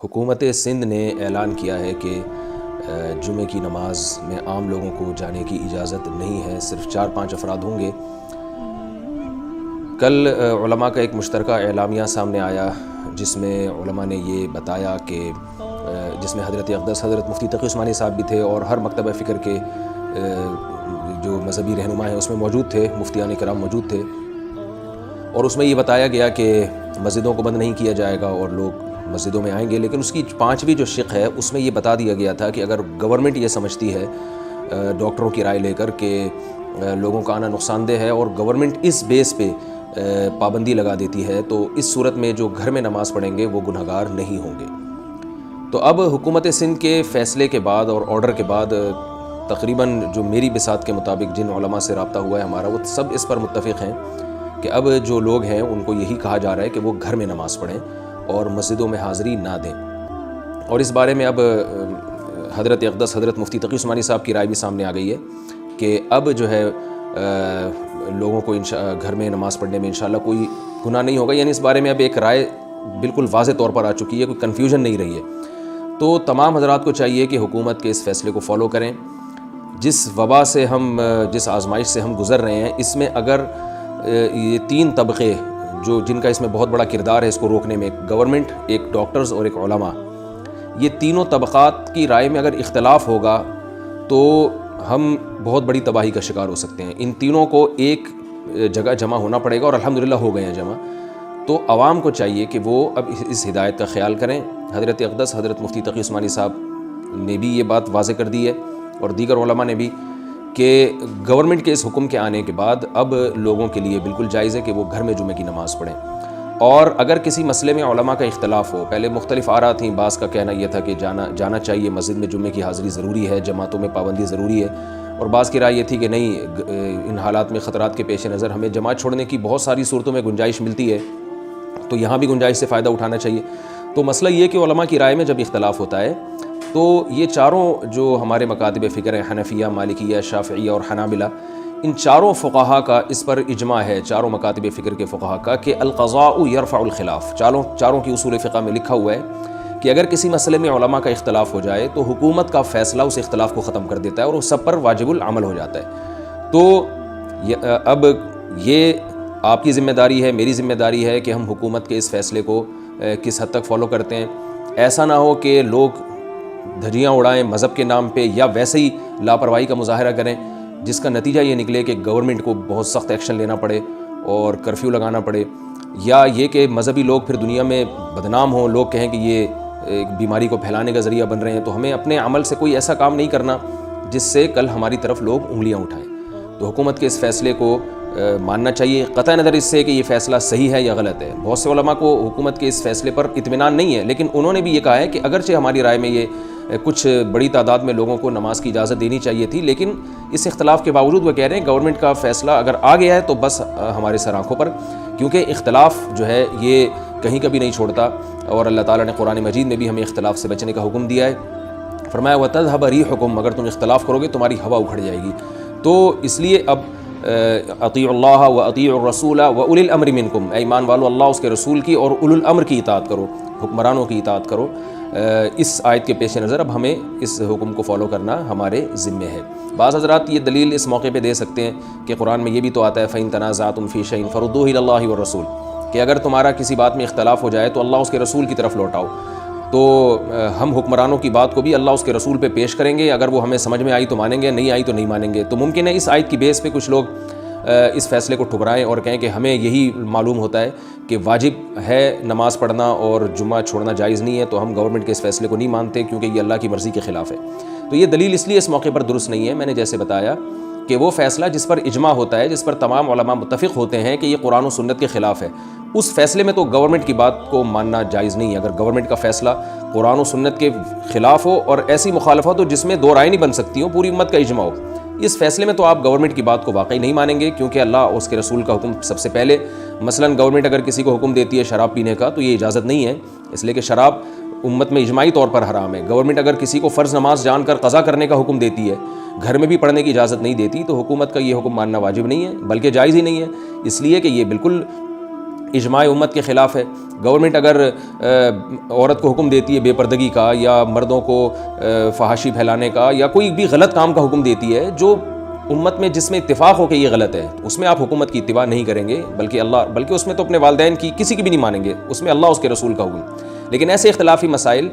حکومت سندھ نے اعلان کیا ہے کہ جمعے کی نماز میں عام لوگوں کو جانے کی اجازت نہیں ہے، صرف 4-5 افراد ہوں گے۔ کل علماء کا ایک مشترکہ اعلامیہ سامنے آیا جس میں علماء نے یہ بتایا کہ جس میں حضرت اقدس حضرت مفتی تقی عثمانی صاحب بھی تھے اور ہر مکتبہ فکر کے جو مذہبی رہنما ہیں اس میں موجود تھے، مفتیان کرام موجود تھے، اور اس میں یہ بتایا گیا کہ مسجدوں کو بند نہیں کیا جائے گا اور لوگ مسجدوں میں آئیں گے، لیکن اس کی 5ویں جو شق ہے اس میں یہ بتا دیا گیا تھا کہ اگر گورنمنٹ یہ سمجھتی ہے ڈاکٹروں کی رائے لے کر کہ لوگوں کا آنا نقصان دہ ہے اور گورنمنٹ اس بیس پہ پابندی لگا دیتی ہے تو اس صورت میں جو گھر میں نماز پڑھیں گے وہ گنہگار نہیں ہوں گے۔ تو اب حکومت سندھ کے فیصلے کے بعد اور آرڈر کے بعد تقریباً جو میری بساط کے مطابق جن علماء سے رابطہ ہوا ہے ہمارا، وہ سب اس پر متفق ہیں کہ اب جو لوگ ہیں ان کو یہی کہا جا رہا ہے کہ وہ گھر میں نماز پڑھیں اور مسجدوں میں حاضری نہ دیں۔ اور اس بارے میں اب حضرت اقدس حضرت مفتی تقی عثمانی صاحب کی رائے بھی سامنے آ گئی ہے کہ اب جو ہے لوگوں کو گھر میں نماز پڑھنے میں انشاءاللہ کوئی گناہ نہیں ہوگا، یعنی اس بارے میں اب ایک رائے بالکل واضح طور پر آ چکی ہے، کوئی کنفیوژن نہیں رہی ہے۔ تو تمام حضرات کو چاہیے کہ حکومت کے اس فیصلے کو فالو کریں۔ جس وبا سے ہم جس آزمائش سے ہم گزر رہے ہیں، اس میں اگر یہ 3 طبقے جن کا اس میں بہت بڑا کردار ہے اس کو روکنے میں، ایک گورنمنٹ، ایک ڈاکٹرز اور ایک علماء، یہ تینوں طبقات کی رائے میں اگر اختلاف ہوگا تو ہم بہت بڑی تباہی کا شکار ہو سکتے ہیں۔ ان تینوں کو ایک جگہ جمع ہونا پڑے گا اور الحمدللہ ہو گئے ہیں جمع۔ تو عوام کو چاہیے کہ وہ اب اس ہدایت کا خیال کریں۔ حضرت اقدس حضرت مفتی تقی عثمانی صاحب نے بھی یہ بات واضح کر دی ہے اور دیگر علماء نے بھی کہ گورنمنٹ کے اس حکم کے آنے کے بعد اب لوگوں کے لیے بالکل جائز ہے کہ وہ گھر میں جمعے کی نماز پڑھیں۔ اور اگر کسی مسئلے میں علماء کا اختلاف ہو، پہلے مختلف آراء تھیں، بعض کا کہنا یہ تھا کہ جانا چاہیے، مسجد میں جمعے کی حاضری ضروری ہے، جماعتوں میں پابندی ضروری ہے، اور بعض کی رائے یہ تھی کہ نہیں، ان حالات میں خطرات کے پیش نظر ہمیں جماعت چھوڑنے کی بہت ساری صورتوں میں گنجائش ملتی ہے، تو یہاں بھی گنجائش سے فائدہ اٹھانا چاہیے۔ تو مسئلہ یہ کہ علماء کی رائے میں جب اختلاف ہوتا ہے تو یہ چاروں جو ہمارے مکاتب فکر ہیں، حنفیہ، مالکیہ، شافعیہ اور حنابلہ، ان چاروں فقہا کا اس پر اجماع ہے، چاروں مکاتب فکر کے فقہا کا، کہ القضاء یرفع الخلاف۔ چاروں کی اصول فقہ میں لکھا ہوا ہے کہ اگر کسی مسئلے میں علماء کا اختلاف ہو جائے تو حکومت کا فیصلہ اس اختلاف کو ختم کر دیتا ہے اور وہ سب پر واجب العمل ہو جاتا ہے۔ تو اب یہ آپ کی ذمہ داری ہے، میری ذمہ داری ہے کہ ہم حکومت کے اس فیصلے کو کس حد تک فالو کرتے ہیں۔ ایسا نہ ہو کہ لوگ دھجیاں اڑائیں مذہب کے نام پہ یا ویسے ہی لاپرواہی کا مظاہرہ کریں جس کا نتیجہ یہ نکلے کہ گورنمنٹ کو بہت سخت ایکشن لینا پڑے اور کرفیو لگانا پڑے، یا یہ کہ مذہبی لوگ پھر دنیا میں بدنام ہوں، لوگ کہیں کہ یہ ایک بیماری کو پھیلانے کا ذریعہ بن رہے ہیں۔ تو ہمیں اپنے عمل سے کوئی ایسا کام نہیں کرنا جس سے کل ہماری طرف لوگ انگلیاں اٹھائیں۔ تو حکومت کے اس فیصلے کو ماننا چاہیے، قطع نظر اس سے کہ یہ فیصلہ صحیح ہے یا غلط ہے۔ بہت سے علماء کو حکومت کے اس فیصلے پر اطمینان نہیں ہے، لیکن انہوں نے بھی یہ کہا ہے کہ اگرچہ ہماری رائے میں یہ کچھ بڑی تعداد میں لوگوں کو نماز کی اجازت دینی چاہیے تھی، لیکن اس اختلاف کے باوجود وہ کہہ رہے ہیں گورنمنٹ کا فیصلہ اگر آ گیا ہے تو بس ہمارے سر آنکھوں پر، کیونکہ اختلاف جو ہے یہ کہیں کبھی نہیں چھوڑتا، اور اللہ تعالیٰ نے قرآن مجید میں بھی ہمیں اختلاف سے بچنے کا حکم دیا ہے۔ فرمایا وَتَذْهَبَ رِيحُكُمْ، اگر تم اختلاف کرو گے تمہاری ہوا اکھڑ جائے گی۔ تو اس لیے اب اطیعوا اللہ واطیعوا الرسول واولی الامر منکم، اے ایمان والو اللہ اس کے رسول کی اور اولو الامر کی اطاعت کرو، حکمرانوں کی اطاعت کرو۔ اس آیت کے پیش نظر اب ہمیں اس حکم کو فالو کرنا ہمارے ذمے ہے۔ بعض حضرات یہ دلیل اس موقع پہ دے سکتے ہیں کہ قرآن میں یہ بھی تو آتا ہے فَإِن تَنَازَعْتُمْ فِي شَيْءٍ فَرُدُّوهُ إِلَى اللَّهِ وَالرَّسُولِ، کہ اگر تمہارا کسی بات میں اختلاف ہو جائے تو اللہ اس کے رسول کی طرف لوٹاؤ۔ تو ہم حکمرانوں کی بات کو بھی اللہ اس کے رسول پہ پیش کریں گے، اگر وہ ہمیں سمجھ میں آئی تو مانیں گے، نہیں آئی تو نہیں مانیں گے۔ تو ممکن ہے اس آیت کی بیس پہ کچھ لوگ اس فیصلے کو ٹھکرائیں اور کہیں کہ ہمیں یہی معلوم ہوتا ہے کہ واجب ہے نماز پڑھنا اور جمعہ چھوڑنا جائز نہیں ہے، تو ہم گورنمنٹ کے اس فیصلے کو نہیں مانتے کیونکہ یہ اللہ کی مرضی کے خلاف ہے۔ تو یہ دلیل اس لیے اس موقع پر درست نہیں ہے، میں نے جیسے بتایا کہ وہ فیصلہ جس پر اجماع ہوتا ہے، جس پر تمام علماء متفق ہوتے ہیں کہ یہ قرآن و سنت کے خلاف ہے، اس فیصلے میں تو گورنمنٹ کی بات کو ماننا جائز نہیں ہے۔ اگر گورنمنٹ کا فیصلہ قرآن و سنت کے خلاف ہو اور ایسی مخالفت ہو جس میں دو رائے نہیں بن سکتی ہوں، پوری امت کا اجماع ہو، اس فیصلے میں تو آپ گورنمنٹ کی بات کو واقعی نہیں مانیں گے، کیونکہ اللہ اور اس کے رسول کا حکم سب سے پہلے۔ مثلا گورنمنٹ اگر کسی کو حکم دیتی ہے شراب پینے کا تو یہ اجازت نہیں ہے، اس لیے کہ شراب امت میں اجماعی طور پر حرام ہے۔ گورنمنٹ اگر کسی کو فرض نماز جان کر قضا کرنے کا حکم دیتی ہے، گھر میں بھی پڑھنے کی اجازت نہیں دیتی، تو حکومت کا یہ حکم ماننا واجب نہیں ہے بلکہ جائز ہی نہیں ہے، اس لیے کہ یہ بالکل اجماع امت کے خلاف ہے۔ گورنمنٹ اگر عورت کو حکم دیتی ہے بے پردگی کا یا مردوں کو فحاشی پھیلانے کا یا کوئی بھی غلط کام کا حکم دیتی ہے جو امت میں جس میں اتفاق ہو کہ یہ غلط ہے، اس میں آپ حکومت کی اتباع نہیں کریں گے، بلکہ اس میں تو اپنے والدین کی کسی کی بھی نہیں مانیں گے، اس میں اللہ اس کے رسول کا حکم۔ لیکن ایسے اختلافی مسائل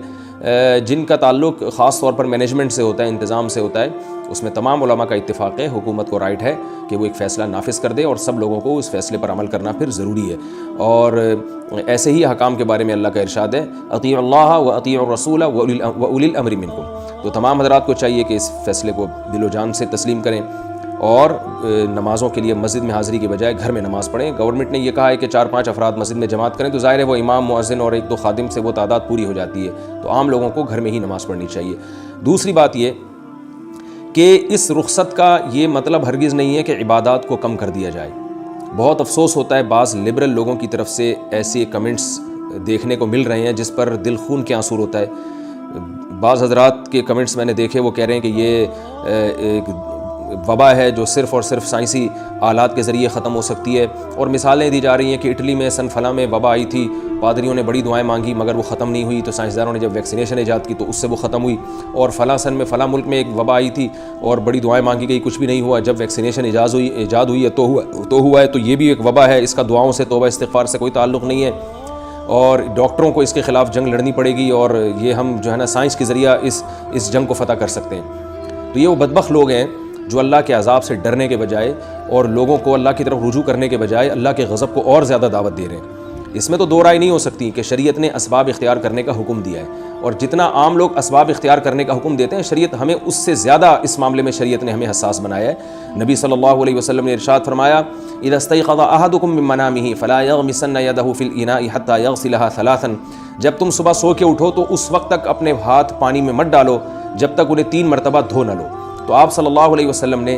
جن کا تعلق خاص طور پر مینجمنٹ سے ہوتا ہے، انتظام سے ہوتا ہے، اس میں تمام علماء کا اتفاق ہے، حکومت کو رائٹ ہے کہ وہ ایک فیصلہ نافذ کر دے اور سب لوگوں کو اس فیصلے پر عمل کرنا پھر ضروری ہے۔ اور ایسے ہی حکام کے بارے میں اللہ کا ارشاد ہے، اطیعوا اللہ و اطیعوا الرسول و اولی الامر منکم۔ تو تمام حضرات کو چاہیے کہ اس فیصلے کو دل و جان سے تسلیم کریں اور نمازوں کے لیے مسجد میں حاضری کے بجائے گھر میں نماز پڑھیں۔ گورنمنٹ نے یہ کہا ہے کہ 4-5 افراد مسجد میں جماعت کریں، تو ظاہر ہے وہ امام، مؤذن اور 1-2 خادم سے وہ تعداد پوری ہو جاتی ہے، تو عام لوگوں کو گھر میں ہی نماز پڑھنی چاہیے۔ دوسری بات یہ کہ اس رخصت کا یہ مطلب ہرگز نہیں ہے کہ عبادات کو کم کر دیا جائے۔ بہت افسوس ہوتا ہے بعض لبرل لوگوں کی طرف سے ایسے کمنٹس دیکھنے کو مل رہے ہیں جس پر دل خون کے آنسو ہوتا ہے۔ بعض حضرات کے کمنٹس میں نے دیکھے، وہ کہہ رہے ہیں کہ یہ ایک وبا ہے جو صرف اور صرف سائنسی آلات کے ذریعے ختم ہو سکتی ہے، اور مثالیں دی جا رہی ہیں کہ اٹلی میں سن فلاں میں وبا آئی تھی، پادریوں نے بڑی دعائیں مانگی مگر وہ ختم نہیں ہوئی، تو سائنسدانوں نے جب ویکسینیشن ایجاد کی تو اس سے وہ ختم ہوئی، اور فلاں سن میں فلاں ملک میں ایک وبا آئی تھی اور بڑی دعائیں مانگی گئی، کچھ بھی نہیں ہوا، جب ویکسینیشن ایجاد ہوئی ہے تو ہوا ہے، تو یہ بھی ایک وبا ہے، اس کا دعاؤں سے، توبہ استغفار سے کوئی تعلق نہیں ہے، اور ڈاکٹروں کو اس کے خلاف جنگ لڑنی پڑے گی، اور یہ ہم جو ہے نا سائنس کے ذریعہ اس جنگ کو فتح کر سکتے ہیں۔ تو یہ وہ بدبخت لوگ ہیں جو اللہ کے عذاب سے ڈرنے کے بجائے اور لوگوں کو اللہ کی طرف رجوع کرنے کے بجائے اللہ کے غضب کو اور زیادہ دعوت دے رہے ہیں۔ اس میں تو دو رائے نہیں ہو سکتی کہ شریعت نے اسباب اختیار کرنے کا حکم دیا ہے، اور جتنا عام لوگ اسباب اختیار کرنے کا حکم دیتے ہیں، شریعت ہمیں اس سے زیادہ اس معاملے میں شریعت نے ہمیں حساس بنایا ہے۔ نبی صلی اللہ علیہ وسلم نے ارشاد فرمایا، اذا استيقظ احدكم من منامه فلا يغمسن يده في الاناء حتى يغسلها ثلاثا، جب تم صبح سو کے اٹھو تو اس وقت تک اپنے ہاتھ پانی میں مت ڈالو جب تک انہیں 3 مرتبہ دھو نہ لو۔ تو آپ صلی اللہ علیہ وسلم نے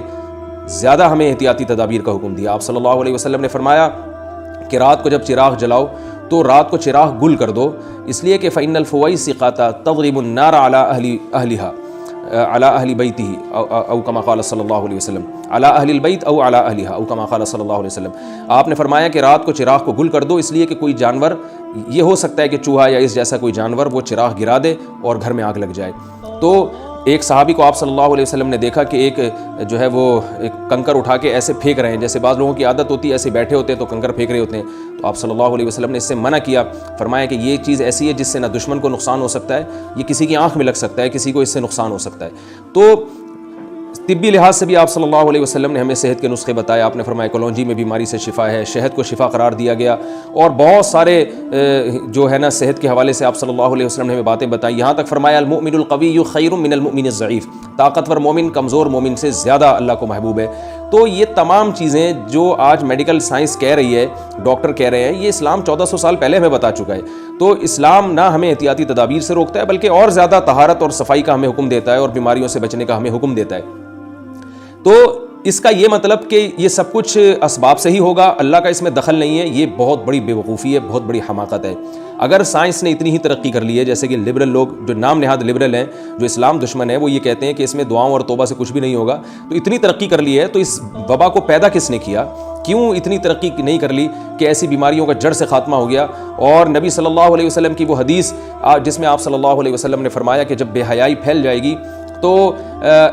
زیادہ ہمیں احتیاطی تدابیر کا حکم دیا۔ آپ صلی اللہ علیہ وسلم نے فرمایا کہ رات کو جب چراغ جلاؤ تو رات کو چراغ گل کر دو، اس لیے کہ فإن الفویسقۃ تضرب النار علی اہل بیتہ او کما قال صلی اللہ علیہ وسلم، علی اہل البیت او علی اہلھا او کما قال صلی اللہ علیہ وسلم۔ آپ نے فرمایا کہ رات کو چراغ کو گل کر دو، اس لیے کہ کوئی جانور، یہ ہو سکتا ہے کہ چوہا یا اس جیسا کوئی جانور وہ چراغ گرا دے اور گھر میں آگ لگ جائے۔ تو ایک صحابی کو آپ صلی اللہ علیہ وسلم نے دیکھا کہ ایک جو ہے وہ ایک کنکر اٹھا کے ایسے پھینک رہے ہیں، جیسے بعض لوگوں کی عادت ہوتی ہے ایسے بیٹھے ہوتے ہیں تو کنکر پھینک رہے ہوتے ہیں، تو آپ صلی اللہ علیہ وسلم نے اس سے منع کیا، فرمایا کہ یہ چیز ایسی ہے جس سے نہ دشمن کو نقصان ہو سکتا ہے، یہ کسی کی آنکھ میں لگ سکتا ہے، کسی کو اس سے نقصان ہو سکتا ہے۔ تو طبی لحاظ سے بھی آپ صلی اللہ علیہ وسلم نے ہمیں صحت کے نسخے بتائے۔ آپ نے فرمایا کلونجی میں بیماری سے شفا ہے، شہد کو شفا قرار دیا گیا، اور بہت سارے جو ہے نا صحت کے حوالے سے آپ صلی اللہ علیہ وسلم نے ہمیں باتیں بتائیں، یہاں تک فرمایا المؤمن القوی خیر من المؤمن الضعیف، طاقتور مومن کمزور مومن سے زیادہ اللہ کو محبوب ہے۔ تو یہ تمام چیزیں جو آج میڈیکل سائنس کہہ رہی ہے، ڈاکٹر کہہ رہے ہیں، یہ اسلام 1400 سال پہلے ہمیں بتا چکا ہے۔ تو اسلام نہ ہمیں احتیاطی تدابیر سے روکتا ہے بلکہ اور زیادہ طہارت اور صفائی کا ہمیں حکم دیتا ہے اور بیماریوں سے بچنے کا ہمیں حکم دیتا ہے۔ تو اس کا یہ مطلب کہ یہ سب کچھ اسباب سے ہی ہوگا، اللہ کا اس میں دخل نہیں ہے، یہ بہت بڑی بے وقوفی ہے، بہت بڑی حماقت ہے۔ اگر سائنس نے اتنی ہی ترقی کر لی ہے، جیسے کہ لبرل لوگ جو نام نہاد لبرل ہیں، جو اسلام دشمن ہیں، وہ یہ کہتے ہیں کہ اس میں دعاؤں اور توبہ سے کچھ بھی نہیں ہوگا، تو اتنی ترقی کر لی ہے تو اس وبا کو پیدا کس نے کیا؟ کیوں اتنی ترقی نہیں کر لی کہ ایسی بیماریوں کا جڑ سے خاتمہ ہو گیا؟ اور نبی صلی اللہ علیہ وسلم کی وہ حدیث جس میں آپ صلی اللہ علیہ وسلم نے فرمایا کہ جب بے حیائی پھیل جائے گی تو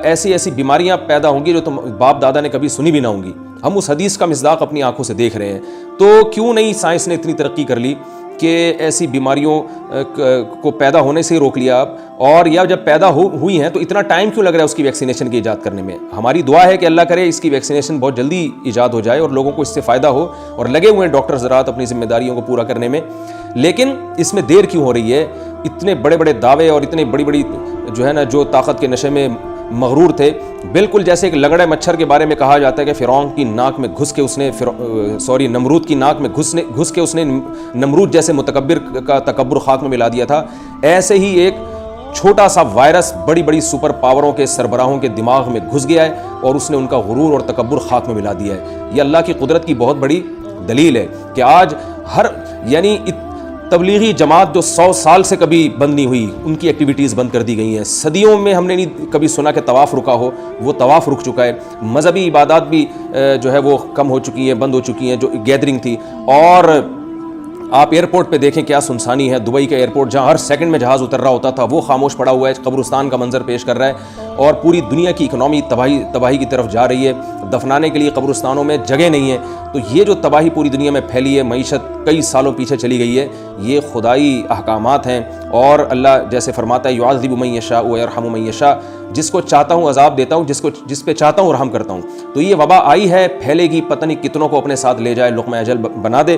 ایسی بیماریاں پیدا ہوں گی جو تم باپ دادا نے کبھی سنی بھی نہ ہوں گی۔ ہم اس حدیث کا مصداق اپنی آنکھوں سے دیکھ رہے ہیں۔ تو کیوں نہیں سائنس نے اتنی ترقی کر لی کہ ایسی بیماریوں کو پیدا ہونے سے ہی روک لیا اب، اور یا جب پیدا ہوئی ہیں تو اتنا ٹائم کیوں لگ رہا ہے اس کی ویکسینیشن کی ایجاد کرنے میں؟ ہماری دعا ہے کہ اللہ کرے اس کی ویکسینیشن بہت جلدی ایجاد ہو جائے اور لوگوں کو اس سے فائدہ ہو، اور لگے ہوئے ہیں ڈاکٹر حضرات اپنی ذمہ داریوں کو پورا کرنے میں، لیکن اس میں دیر کیوں ہو رہی ہے؟ اتنے بڑے بڑے دعوے اور اتنے بڑی بڑی جو ہے نا جو طاقت کے نشے میں مغرور تھے، بالکل جیسے ایک لگڑے مچھر کے بارے میں کہا جاتا ہے کہ فرعون کی ناک میں گھس کے اس نے نمرود کی ناک میں گھس کے اس نے نمرود جیسے متکبر کا تکبر خاک میں ملا دیا تھا، ایسے ہی ایک چھوٹا سا وائرس بڑی بڑی سپر پاوروں کے سربراہوں کے دماغ میں گھس گیا ہے اور اس نے ان کا غرور اور تکبر خاک میں ملا دیا ہے۔ یہ اللہ کی قدرت کی بہت بڑی دلیل ہے کہ آج یعنی تبلیغی جماعت جو 100 سال سے کبھی بند نہیں ہوئی، ان کی ایکٹیویٹیز بند کر دی گئی ہیں۔ صدیوں میں ہم نے نہیں کبھی سنا کہ طواف رکا ہو، وہ طواف رک چکا ہے۔ مذہبی عبادات بھی جو ہے وہ کم ہو چکی ہیں، بند ہو چکی ہیں، جو گیدرنگ تھی، اور آپ ایئرپورٹ پہ دیکھیں کیا سنسانی ہے. دبئی کا ایئرپورٹ جہاں ہر سیکنڈ میں جہاز اتر رہا ہوتا تھا وہ خاموش پڑا ہوا ہے, قبرستان کا منظر پیش کر رہا ہے, اور پوری دنیا کی اکنامی تباہی کی طرف جا رہی ہے. دفنانے کے لیے قبرستانوں میں جگہ نہیں ہے. تو یہ جو تباہی پوری دنیا میں پھیلی ہے, معیشت کئی سالوں پیچھے چلی گئی ہے, یہ خدائی احکامات ہیں. اور اللہ جیسے فرماتا ہے یعذب من یشاء ویرحم من یشاء, جس کو چاہتا ہوں عذاب دیتا ہوں, جس پہ چاہتا ہوں رحم کرتا ہوں. تو یہ وبا آئی ہے, پھیلے گی, پتہ نہیں کتنوں کو اپنے ساتھ لے جائے, لقمہ اجل بنا دے.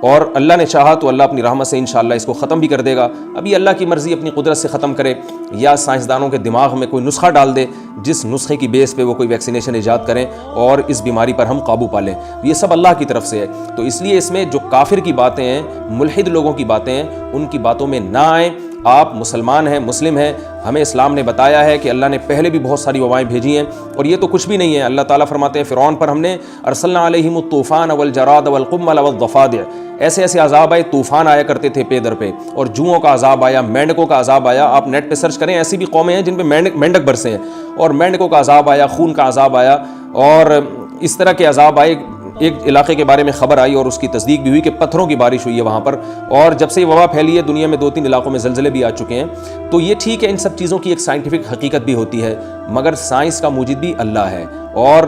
اور اللہ نے چاہا تو اللہ اپنی رحمت سے انشاءاللہ اس کو ختم بھی کر دے گا. ابھی اللہ کی مرضی اپنی قدرت سے ختم کرے, یا سائنسدانوں کے دماغ میں کوئی نسخہ ڈال دے جس نسخے کی بیس پہ وہ کوئی ویکسینیشن ایجاد کریں اور اس بیماری پر ہم قابو پا لیں. یہ سب اللہ کی طرف سے ہے. تو اس لیے اس میں جو کافر کی باتیں ہیں, ملحد لوگوں کی باتیں ہیں, ان کی باتوں میں نہ آئیں. آپ مسلمان ہیں, مسلم ہیں, ہمیں اسلام نے بتایا ہے کہ اللہ نے پہلے بھی بہت ساری وبائیں بھیجی ہیں اور یہ تو کچھ بھی نہیں ہے. اللہ تعالیٰ فرماتے ہیں فرعون پر ہم نے ارسلنا علیہم الطوفان والجراد والقمل والضفادع, ایسے ایسے عذاب آئے, طوفان آیا کرتے تھے پے در پہ, اور جوؤں کا عذاب آیا, مینڈکوں کا عذاب آیا. آپ نیٹ پہ سرچ کریں, ایسی بھی قومیں ہیں جن پہ مینڈک برسے ہیں, اور مینڈکوں کا عذاب آیا, خون کا عذاب آیا, اور اس طرح کے عذاب آئے. ایک علاقے کے بارے میں خبر آئی اور اس کی تصدیق بھی ہوئی کہ پتھروں کی بارش ہوئی ہے وہاں پر, اور جب سے یہ وبا پھیلی ہے دنیا میں 2-3 علاقوں میں زلزلے بھی آ چکے ہیں. تو یہ ٹھیک ہے, ان سب چیزوں کی ایک سائنٹیفک حقیقت بھی ہوتی ہے, مگر سائنس کا موجد بھی اللہ ہے. اور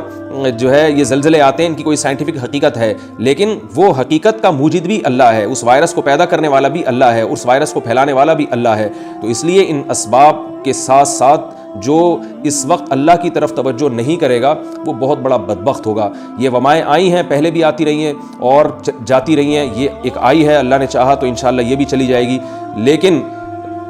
جو ہے یہ زلزلے آتے ہیں, ان کی کوئی سائنٹیفک حقیقت ہے, لیکن وہ حقیقت کا موجد بھی اللہ ہے. اس وائرس کو پیدا کرنے والا بھی اللہ ہے, اس وائرس کو پھیلانے والا بھی اللہ ہے. تو اس لیے ان اسباب کے ساتھ ساتھ جو اس وقت اللہ کی طرف توجہ نہیں کرے گا وہ بہت بڑا بدبخت ہوگا. یہ وبائیں آئی ہیں, پہلے بھی آتی رہی ہیں اور جاتی رہی ہیں. یہ ایک آئی ہے, اللہ نے چاہا تو انشاءاللہ یہ بھی چلی جائے گی, لیکن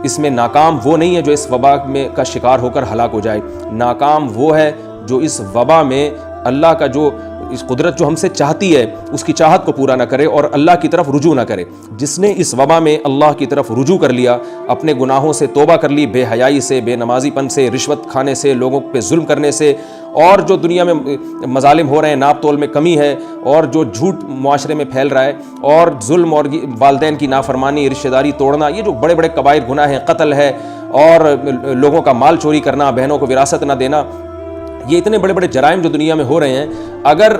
اس میں ناکام وہ نہیں ہے جو اس وبا میں کا شکار ہو کر ہلاک ہو جائے. ناکام وہ ہے جو اس وبا میں اللہ کا جو اس قدرت جو ہم سے چاہتی ہے اس کی چاہت کو پورا نہ کرے اور اللہ کی طرف رجوع نہ کرے. جس نے اس وبا میں اللہ کی طرف رجوع کر لیا, اپنے گناہوں سے توبہ کر لی, بے حیائی سے, بے نمازی پن سے, رشوت کھانے سے, لوگوں پہ ظلم کرنے سے, اور جو دنیا میں مظالم ہو رہے ہیں, ناپ تول میں کمی ہے, اور جو جھوٹ معاشرے میں پھیل رہا ہے, اور ظلم اور والدین کی نافرمانی, رشتہ داری توڑنا, یہ جو بڑے بڑے کبائر گناہ ہیں, قتل ہے, اور لوگوں کا مال چوری کرنا, بہنوں کو وراثت نہ دینا, یہ اتنے بڑے بڑے جرائم جو دنیا میں ہو رہے ہیں. اگر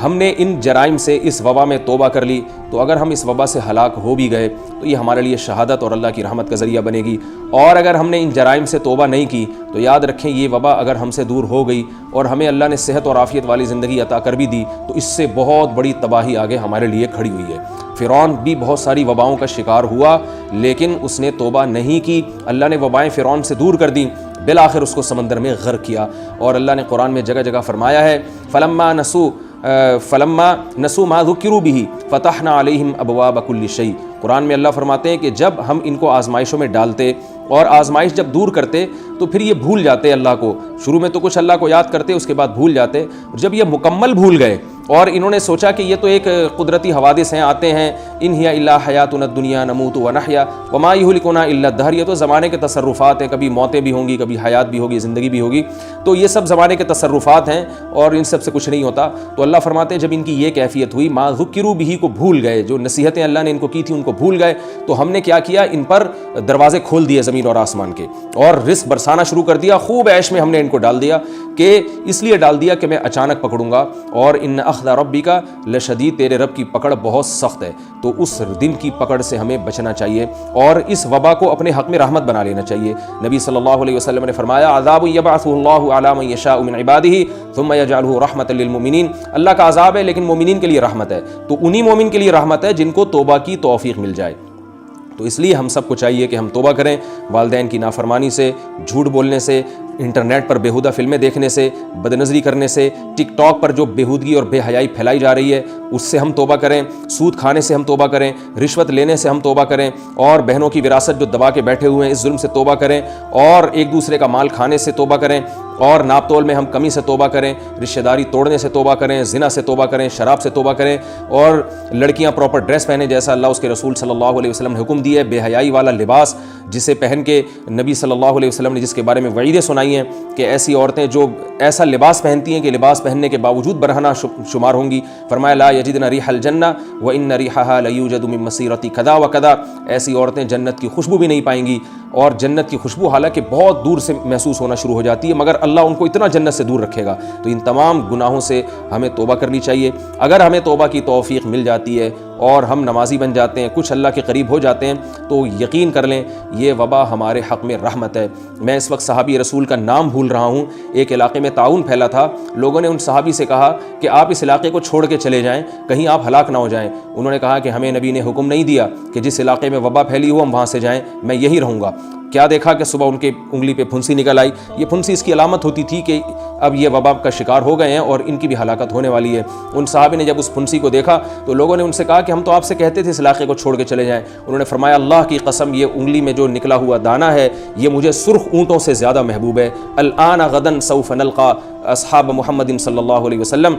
ہم نے ان جرائم سے اس وبا میں توبہ کر لی, تو اگر ہم اس وبا سے ہلاک ہو بھی گئے تو یہ ہمارے لیے شہادت اور اللہ کی رحمت کا ذریعہ بنے گی. اور اگر ہم نے ان جرائم سے توبہ نہیں کی تو یاد رکھیں یہ وبا اگر ہم سے دور ہو گئی اور ہمیں اللہ نے صحت اور عافیت والی زندگی عطا کر بھی دی تو اس سے بہت بڑی تباہی آگے ہمارے لیے کھڑی ہوئی ہے. فرعون بھی بہت ساری وباؤں کا شکار ہوا, لیکن اس نے توبہ نہیں کی. اللہ نے وبائیں فرعون سے دور کر دیں, بالآخر اس کو سمندر میں غرق کیا. اور اللہ نے قرآن میں جگہ جگہ فرمایا ہے فلما نسوا ما ذکروا به فتحنا علیہم ابواب کل شیء. قرآن میں اللہ فرماتے ہیں کہ جب ہم ان کو آزمائشوں میں ڈالتے اور آزمائش جب دور کرتے تو پھر یہ بھول جاتے اللہ کو. شروع میں تو کچھ اللہ کو یاد کرتے, اس کے بعد بھول جاتے. جب یہ مکمل بھول گئے اور انہوں نے سوچا کہ یہ تو ایک قدرتی حوادث ہیں, آتے ہیں, ان ہی الا حیاتنا الدنیا نموت ونحیا وما یہلکنا الا الدہر, یہ تو زمانے کے تصرفات ہیں, کبھی موتیں بھی ہوں گی, کبھی حیات بھی ہوگی, زندگی بھی ہوگی, تو یہ سب زمانے کے تصرفات ہیں اور ان سب سے کچھ نہیں ہوتا. تو اللہ فرماتے ہیں جب ان کی یہ کیفیت ہوئی, ما ذکروا به کو بھول گئے, جو نصیحتیں اللہ نے ان کو کی تھی ان کو بھول گئے, تو ہم نے کیا کیا, ان پر دروازے کھول دیے زمین اور آسمان کے, اور رزق برسانا شروع کر دیا. خوب عیش میں ہم نے ان کو ڈال دیا, کہ اس لیے ڈال دیا کہ میں اچانک پکڑوں گا, اور ان اخذ ربک لشدید, تیرے رب کی پکڑ بہت سخت ہے. تو اس دن کی پکڑ سے ہمیں بچنا چاہیے اور اس وبا کو اپنے حق میں رحمت بنا لینا چاہیے. نبی صلی اللہ علیہ وسلم نے فرمایا عذاب یبعثہ اللہ علی من یشاء من عبادہ ثم یجعلہ رحمۃ للمؤمنین. اللہ کا عذاب ہے لیکن مومنین کے لیے رحمت ہے. تو انہی مومن کے لیے رحمت ہے جن کو توبہ کی توفیق مل جائے. تو اس لیے ہم سب کو چاہیے کہ ہم توبہ کریں والدین کی نافرمانی سے, جھوٹ بولنے سے, انٹرنیٹ پر بیہودہ فلمیں دیکھنے سے, بد نظری کرنے سے, ٹک ٹاک پر جو بیہودگی اور بے حیائی پھیلائی جا رہی ہے اس سے ہم توبہ کریں, سود کھانے سے ہم توبہ کریں, رشوت لینے سے ہم توبہ کریں, اور بہنوں کی وراثت جو دبا کے بیٹھے ہوئے ہیں اس ظلم سے توبہ کریں, اور ایک دوسرے کا مال کھانے سے توبہ کریں, اور ناپ تول میں ہم کمی سے توبہ کریں, رشتہ داری توڑنے سے توبہ کریں, زنا سے توبہ کریں, شراب سے توبہ کریں, اور لڑکیاں پراپر ڈریس پہنیں جیسا اللہ اس کے رسول صلی اللہ علیہ وسلم نے حکم دیا ہے. بے حیائی والا لباس جسے پہن کے نبی صلی اللہ علیہ وسلم نے جس کے بارے میں وعیدیں سنائی ہیں کہ ایسی عورتیں جو ایسا لباس پہنتی ہیں کہ لباس پہننے کے باوجود برہنہ شمار ہوں گی, فرمایا لا یجدن ریح الجنہ وان ریحها لیوجد من مسیرۃ کذا وکذا. ایسی عورتیں جنت کی خوشبو بھی نہیں پائیں گی, اور جنت کی خوشبو حالانکہ بہت دور سے محسوس ہونا شروع ہو جاتی ہے, مگر اللہ ان کو اتنا جنت سے دور رکھے گا. تو ان تمام گناہوں سے ہمیں توبہ کرنی چاہیے. اگر ہمیں توبہ کی توفیق مل جاتی ہے اور ہم نمازی بن جاتے ہیں, کچھ اللہ کے قریب ہو جاتے ہیں, تو یقین کر لیں یہ وبا ہمارے حق میں رحمت ہے. میں اس وقت صحابی رسول کا نام بھول رہا ہوں. ایک علاقے میں طاعون پھیلا تھا. لوگوں نے ان صحابی سے کہا کہ آپ اس علاقے کو چھوڑ کے چلے جائیں, کہیں آپ ہلاک نہ ہو جائیں. انہوں نے کہا کہ ہمیں نبی نے حکم نہیں دیا کہ جس علاقے میں وبا پھیلی ہو ہم وہاں سے جائیں, میں یہی رہوں گا. کیا دیکھا کہ صبح ان کے انگلی پہ پھنسی نکل آئی. یہ پھنسی اس کی علامت ہوتی تھی کہ اب یہ وبا کا شکار ہو گئے ہیں اور ان کی بھی ہلاکت ہونے والی ہے. ان صحابہ نے جب اس پھنسی کو دیکھا تو لوگوں نے ان سے کہا کہ ہم تو آپ سے کہتے تھے اس علاقے کو چھوڑ کے چلے جائیں. انہوں نے فرمایا اللہ کی قسم یہ انگلی میں جو نکلا ہوا دانہ ہے یہ مجھے سرخ اونٹوں سے زیادہ محبوب ہے. الآن غداً سوف نلقى اصحاب محمد صلی اللہ علیہ وسلم,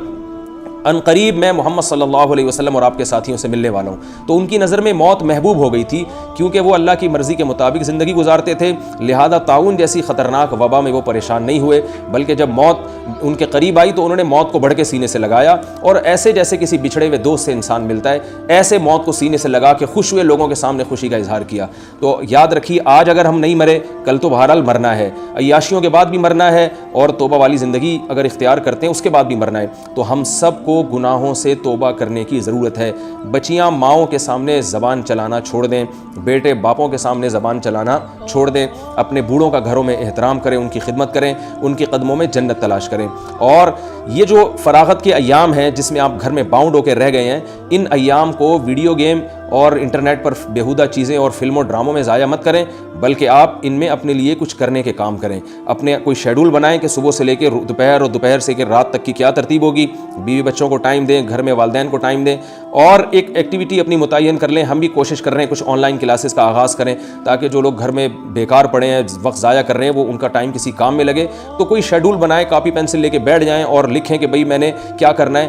ان قریب میں محمد صلی اللہ علیہ وسلم اور آپ کے ساتھیوں سے ملنے والا ہوں. تو ان کی نظر میں موت محبوب ہو گئی تھی کیونکہ وہ اللہ کی مرضی کے مطابق زندگی گزارتے تھے, لہذا طاعون جیسی خطرناک وبا میں وہ پریشان نہیں ہوئے, بلکہ جب موت ان کے قریب آئی تو انہوں نے موت کو بڑھ کے سینے سے لگایا, اور ایسے جیسے کسی بچھڑے ہوئے دوست سے انسان ملتا ہے ایسے موت کو سینے سے لگا کے خوش ہوئے لوگوں کے سامنے خوشی کا اظہار کیا. تو یاد رکھیے آج اگر ہم نہیں مرے کل تو بہرحال مرنا ہے, عیاشیوں کے بعد بھی مرنا ہے, اور توبہ والی زندگی اگر اختیار کرتے ہیں اس کے بعد بھی مرنا ہے. تو ہم سب کو گناہوں سے توبہ کرنے کی ضرورت ہے. بچیاں ماؤں کے سامنے زبان چلانا چھوڑ دیں, بیٹے باپوں کے سامنے زبان چلانا چھوڑ دیں, اپنے بوڑھوں کا گھروں میں احترام کریں, ان کی خدمت کریں, ان کے قدموں میں جنت تلاش کریں. اور یہ جو فراغت کے ایام ہیں جس میں آپ گھر میں باؤنڈ ہو کے رہ گئے ہیں, ان ایام کو ویڈیو گیم اور انٹرنیٹ پر بیہودہ چیزیں اور فلموں ڈراموں میں ضائع مت کریں, بلکہ آپ ان میں اپنے لیے کچھ کرنے کے کام کریں. اپنے کوئی شیڈول بنائیں کہ صبح سے لے کے دوپہر اور دوپہر سے کہ رات تک کی کیا ترتیب ہوگی, بیوی بچوں کو ٹائم دیں, گھر میں والدین کو ٹائم دیں, اور ایک ایکٹیویٹی اپنی متعین کر لیں. ہم بھی کوشش کر رہے ہیں کچھ آن لائن کلاسز کا آغاز کریں تاکہ جو لوگ گھر میں بیکار پڑے ہیں, وقت ضائع کر رہے ہیں, وہ ان کا ٹائم کسی کام میں لگے. تو کوئی شیڈول بنائیں, کاپی پینسل لے کے بیٹھ جائیں اور لکھیں کہ بھئی میں نے کیا کرنا ہے.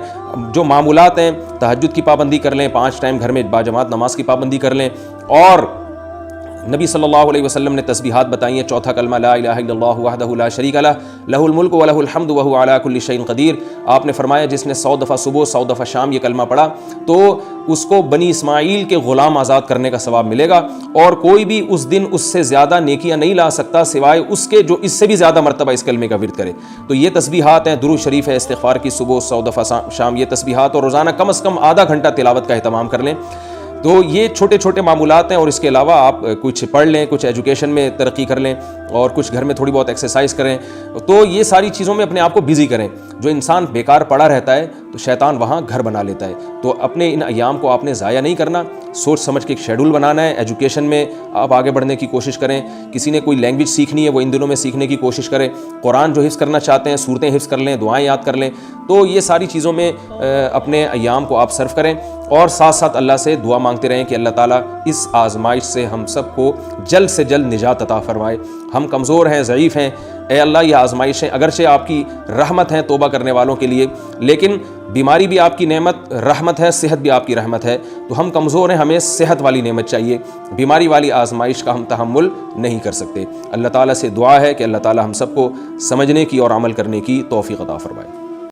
جو معمولات ہیں, تہجد کی پابندی کر لیں, 5 ٹائم گھر میں باجماعت نماز کی پابندی کر لیں, اور نبی صلی اللہ علیہ وسلم نے تسبیحات بتائی ہیں. چوتھا کلمہ لا الہ الا اللہ وحدہ لا شریک لہ لہ الملک ولہ الحمد وہو علی کل شیء قدیر. آپ نے فرمایا جس نے 100 دفعہ صبح 100 دفعہ شام یہ کلمہ پڑھا تو اس کو بنی اسماعیل کے غلام آزاد کرنے کا ثواب ملے گا, اور کوئی بھی اس دن اس سے زیادہ نیکیاں نہیں لا سکتا سوائے اس کے جو اس سے بھی زیادہ مرتبہ اس کلمے کا ورد کرے. تو یہ تسبیحات ہیں, درود شریف ہے, استغفار کی صبح 100 دفعہ شام یہ تسبیحات, اور روزانہ کم از کم آدھا گھنٹہ تلاوت کا اہتمام کر لیں. تو یہ چھوٹے چھوٹے معمولات ہیں, اور اس کے علاوہ آپ کچھ پڑھ لیں, کچھ ایجوکیشن میں ترقی کر لیں, اور کچھ گھر میں تھوڑی بہت ایکسرسائز کریں. تو یہ ساری چیزوں میں اپنے آپ کو بزی کریں. جو انسان بیکار پڑا رہتا ہے تو شیطان وہاں گھر بنا لیتا ہے. تو اپنے ان ایام کو آپ نے ضائع نہیں کرنا, سوچ سمجھ کے ایک شیڈول بنانا ہے. ایجوکیشن میں آپ آگے بڑھنے کی کوشش کریں. کسی نے کوئی لینگویج سیکھنی ہے وہ ان دنوں میں سیکھنے کی کوشش کریں. قرآن جو حفظ کرنا چاہتے ہیں سورتیں حفظ کر لیں, دعائیں یاد کر لیں. تو یہ ساری چیزوں میں اپنے ایام کو آپ صرف کریں, اور ساتھ ساتھ اللہ سے دعا مانگتے رہیں کہ اللہ تعالیٰ اس آزمائش سے ہم سب کو جلد سے جلد نجات عطا فرمائے. ہم کمزور ہیں, ضعیف ہیں, اے اللہ یہ آزمائشیں اگرچہ آپ کی رحمت ہیں توبہ کرنے والوں کے لیے, لیکن بیماری بھی آپ کی نعمت رحمت ہے, صحت بھی آپ کی رحمت ہے. تو ہم کمزور ہیں, ہمیں صحت والی نعمت چاہیے, بیماری والی آزمائش کا ہم تحمل نہیں کر سکتے. اللہ تعالیٰ سے دعا ہے کہ اللہ تعالیٰ ہم سب کو سمجھنے کی اور عمل کرنے کی توفیق عطا فرمائے.